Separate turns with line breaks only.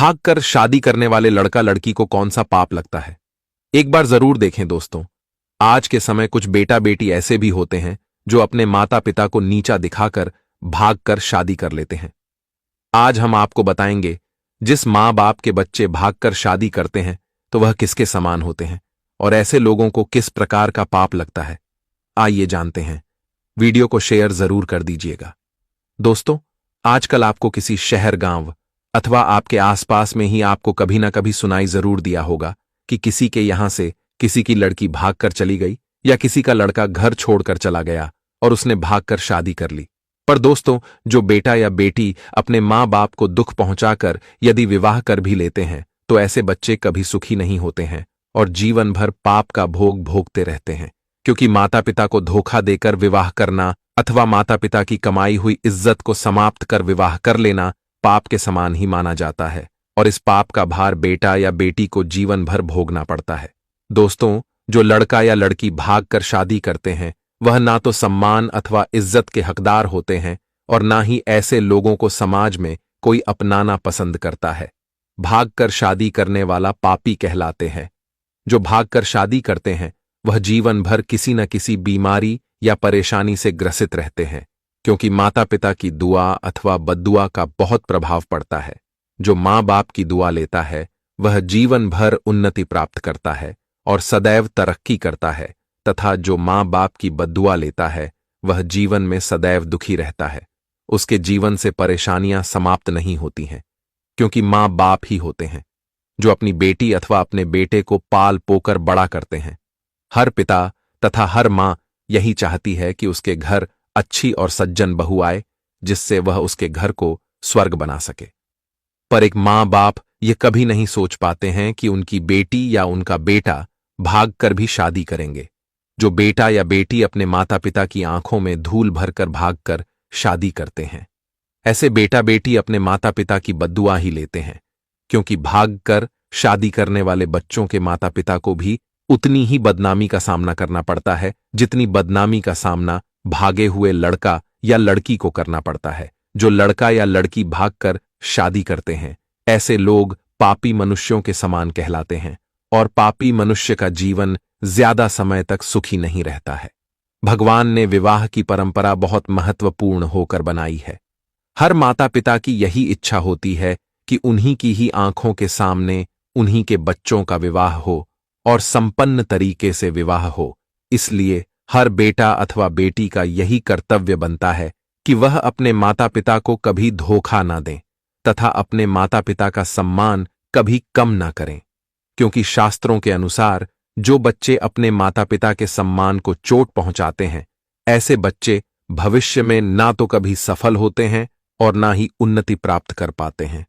भागकर शादी करने वाले लड़का लड़की को कौन सा पाप लगता है? एक बार जरूर देखें दोस्तों। आज के समय कुछ बेटा बेटी ऐसे भी होते हैं जो अपने माता पिता को नीचा दिखाकर भागकर शादी कर लेते हैं। आज हम आपको बताएंगे जिस मां बाप के बच्चे भागकर शादी करते हैं तो वह किसके समान होते हैं और ऐसे लोगों को किस प्रकार का पाप लगता है। आइए जानते हैं। वीडियो को शेयर जरूर कर दीजिएगा। दोस्तों, आजकल आपको किसी शहर गांव अथवा आपके आसपास में ही आपको कभी ना कभी सुनाई जरूर दिया होगा कि किसी के यहां से किसी की लड़की भागकर चली गई या किसी का लड़का घर छोड़कर चला गया और उसने भागकर शादी कर ली। पर दोस्तों, जो बेटा या बेटी अपने मां बाप को दुख पहुंचाकर यदि विवाह कर भी लेते हैं तो ऐसे बच्चे कभी सुखी नहीं होते हैं और जीवन भर पाप का भोग भोगते रहते हैं, क्योंकि माता पिता को धोखा देकर विवाह करना अथवा माता पिता की कमाई हुई इज्जत को समाप्त कर विवाह कर लेना पाप के समान ही माना जाता है और इस पाप का भार बेटा या बेटी को जीवन भर भोगना पड़ता है। दोस्तों, जो लड़का या लड़की भागकर शादी करते हैं वह ना तो सम्मान अथवा इज्जत के हकदार होते हैं और ना ही ऐसे लोगों को समाज में कोई अपनाना पसंद करता है। भागकर शादी करने वाला पापी कहलाते हैं। जो भागकर शादी करते हैं वह जीवन भर किसी न किसी बीमारी या परेशानी से ग्रसित रहते हैं, क्योंकि माता पिता की दुआ अथवा बद्दुआ का बहुत प्रभाव पड़ता है। जो माँ बाप की दुआ लेता है वह जीवन भर उन्नति प्राप्त करता है और सदैव तरक्की करता है, तथा जो माँ बाप की बद्दुआ लेता है वह जीवन में सदैव दुखी रहता है। उसके जीवन से परेशानियां समाप्त नहीं होती हैं, क्योंकि माँ बाप ही होते हैं जो अपनी बेटी अथवा अपने बेटे को पाल पोकर बड़ा करते हैं। हर पिता तथा हर माँ यही चाहती है कि उसके घर अच्छी और सज्जन बहू आए, जिससे वह उसके घर को स्वर्ग बना सके। पर एक माँ बाप ये कभी नहीं सोच पाते हैं कि उनकी बेटी या उनका बेटा भागकर भी शादी करेंगे। जो बेटा या बेटी अपने माता पिता की आंखों में धूल भरकर भागकर शादी करते हैं, ऐसे बेटा बेटी अपने माता पिता की बद्दुआ ही लेते हैं, क्योंकि भागकर शादी करने वाले बच्चों के माता पिता को भी उतनी ही बदनामी का सामना करना पड़ता है जितनी बदनामी का सामना भागे हुए लड़का या लड़की को करना पड़ता है। जो लड़का या लड़की भागकर शादी करते हैं ऐसे लोग पापी मनुष्यों के समान कहलाते हैं और पापी मनुष्य का जीवन ज्यादा समय तक सुखी नहीं रहता है। भगवान ने विवाह की परंपरा बहुत महत्वपूर्ण होकर बनाई है। हर माता पिता की यही इच्छा होती है कि उन्हीं की ही आंखों के सामने उन्हीं के बच्चों का विवाह हो और संपन्न तरीके से विवाह हो। इसलिए हर बेटा अथवा बेटी का यही कर्तव्य बनता है कि वह अपने माता पिता को कभी धोखा ना दें तथा अपने माता पिता का सम्मान कभी कम ना करें, क्योंकि शास्त्रों के अनुसार जो बच्चे अपने माता पिता के सम्मान को चोट पहुंचाते हैं ऐसे बच्चे भविष्य में ना तो कभी सफल होते हैं और ना ही उन्नति प्राप्त कर पाते हैं।